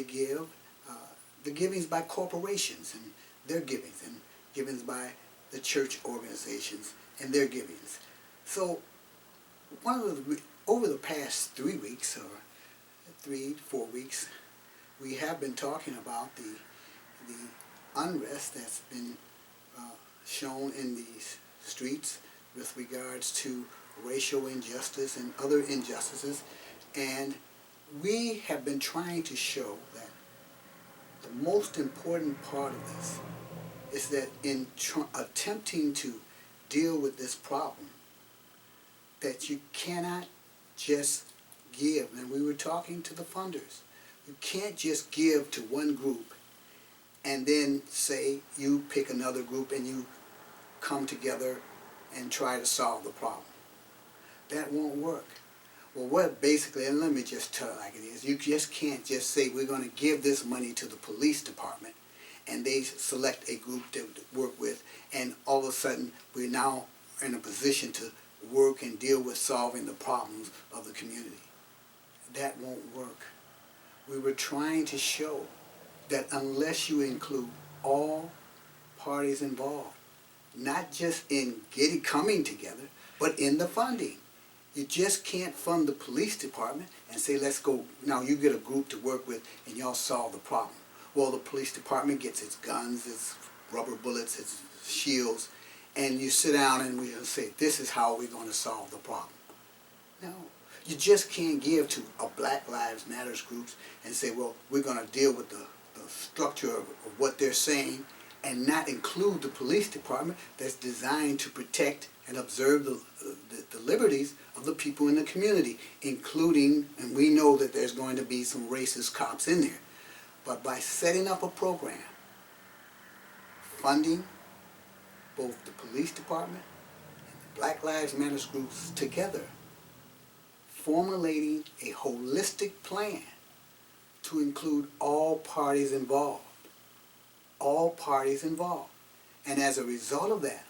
give, uh, the givings by corporations and their givings, and givings by the church organizations and their givings. So over the past 3 weeks or 3 to 4 weeks, we have been talking about the unrest that's been shown in these streets with regards to racial injustice and other injustices, and we have been trying to show that the most important part of this is that in attempting to deal with this problem, that you cannot just give, and we were talking to the funders, you can't just give to one group and then say you pick another group and you come together and try to solve the problem. That won't work. Well, what basically, and let me just tell it like it is, you just can't just say we're going to give this money to the police department and they select a group to work with, and all of a sudden we're now in a position to work and deal with solving the problems of the community. That won't work. We were trying to show that unless you include all parties involved, not just in coming together, but in the funding. You just can't fund the police department and say, let's go, now you get a group to work with and y'all solve the problem. Well, the police department gets its guns, its rubber bullets, its shields, and you sit down and we say, this is how we're going to solve the problem. No. You just can't give to a Black Lives Matters groups and say, well, we're going to deal with the structure of what they're saying and not include the police department that's designed to protect and observe the liberties of the people in the community, including, and we know that there's going to be some racist cops in there, but by setting up a program, funding both the police department and the Black Lives Matters groups together, formulating a holistic plan to include all parties involved. All parties involved. And as a result of that,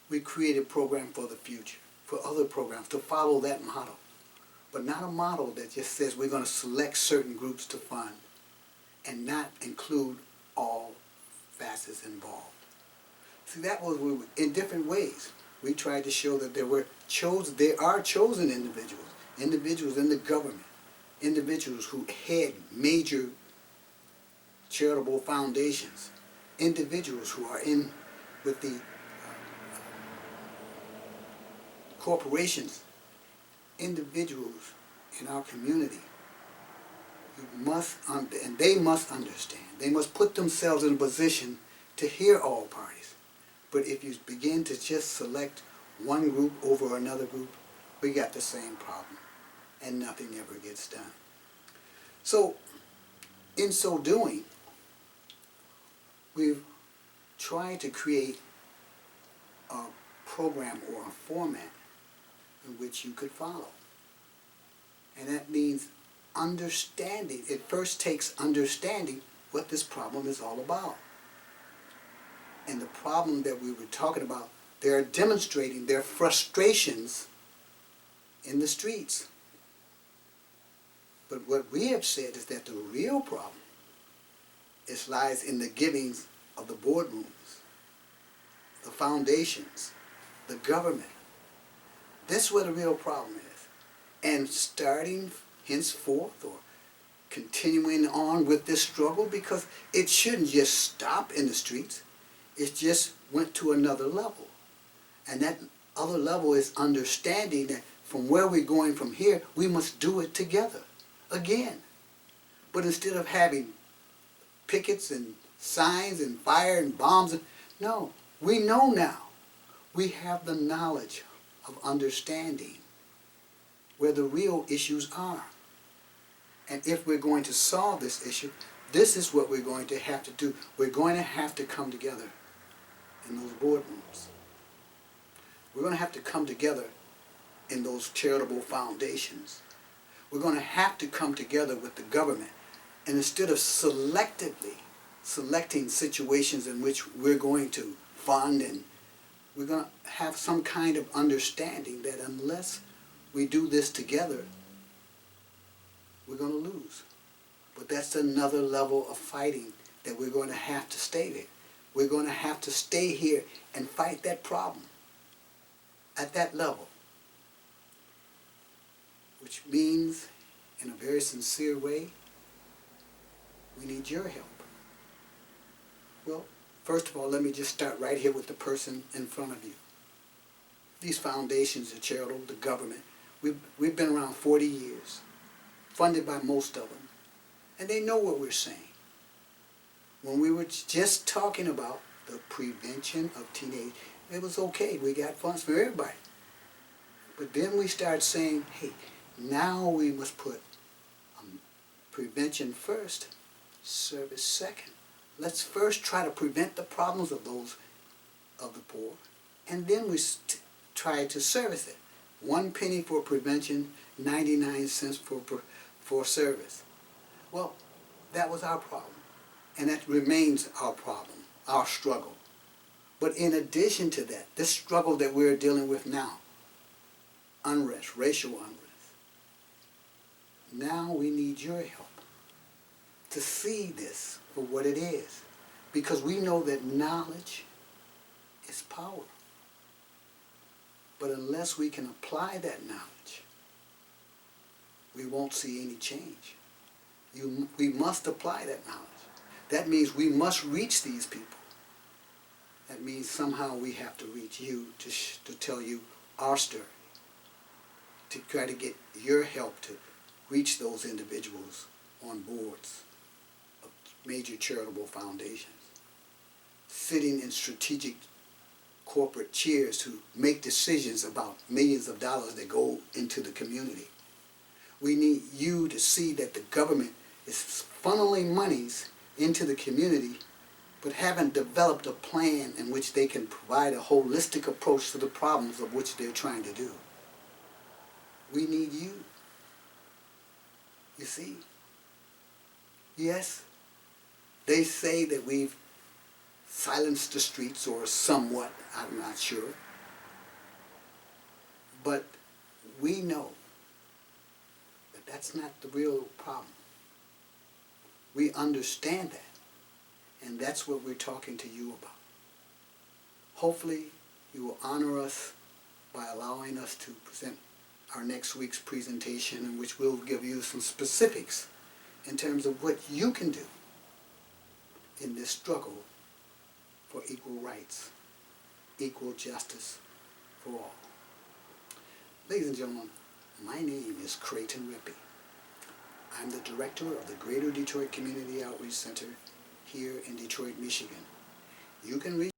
we created a program for the future, for other programs to follow that model. But not a model that just says we're going to select certain groups to fund and not include all facets involved. See, that was in different ways. We tried to show that there are chosen individuals in the government, individuals who head major charitable foundations, individuals who are in with the corporations, individuals in our community. And they must understand. They must put themselves in a position to hear all parties. But if you begin to just select one group over another group, we got the same problem, and nothing ever gets done. So, in so doing, we've tried to create a program or a format in which you could follow. And that means understanding. It first takes understanding what this problem is all about. And the problem that we were talking about, they're demonstrating their frustrations in the streets. But what we have said is that the real problem lies in the givings of the boardrooms, the foundations, the government. That's where the real problem is. And starting henceforth or continuing on with this struggle, because it shouldn't just stop in the streets. It just went to another level. And that other level is understanding that from where we're going from here, we must do it together again. But instead of having pickets and signs and fire and bombs, no, we know now. We have the knowledge of understanding where the real issues are. And if we're going to solve this issue, this is what we're going to have to do. We're going to have to come together in those boardrooms. We're going to have to come together in those charitable foundations. We're going to have to come together with the government. And instead of selectively selecting situations in which we're going to fund, and we're going to have some kind of understanding that unless we do this together, we're going to lose. But that's another level of fighting that we're going to have to stay there. We're going to have to stay here and fight that problem at that level. Which means, in a very sincere way, we need your help. Well, first of all, let me just start right here with the person in front of you. These foundations, the charitable, the government, we've been around 40 years, funded by most of them, and they know what we're saying. When we were just talking about the prevention of teenage, it was okay, we got funds for everybody. But then we started saying, hey, now we must put prevention first, service second. Let's first try to prevent the problems of those of the poor, and then we try to service it. 1 penny for prevention, 99 cents for service. Well, that was our problem, and that remains our problem, our struggle. But in addition to that, this struggle that we're dealing with now, unrest, racial unrest, now we need your help to see this for what it is, because we know that knowledge is power. But unless we can apply that knowledge, we won't see any change. We must apply that knowledge. That means we must reach these people. That means somehow we have to reach you to tell you our story, to try to get your help to reach those individuals on boards of major charitable foundations, sitting in strategic corporate chairs to make decisions about millions of dollars that go into the community. We need you to see that the government is funneling monies into the community, but haven't developed a plan in which they can provide a holistic approach to the problems of which they're trying to do. We need you. You see? Yes, they say that we've silenced the streets, or somewhat, I'm not sure. But we know that that's not the real problem. We understand that, and that's what we're talking to you about. Hopefully, you will honor us by allowing us to present our next week's presentation, in which we'll give you some specifics in terms of what you can do in this struggle for equal rights, equal justice for all. Ladies and gentlemen, my name is Creighton Rippey. I'm the director of the Greater Detroit Community Outreach Center here in Detroit, Michigan. You can reach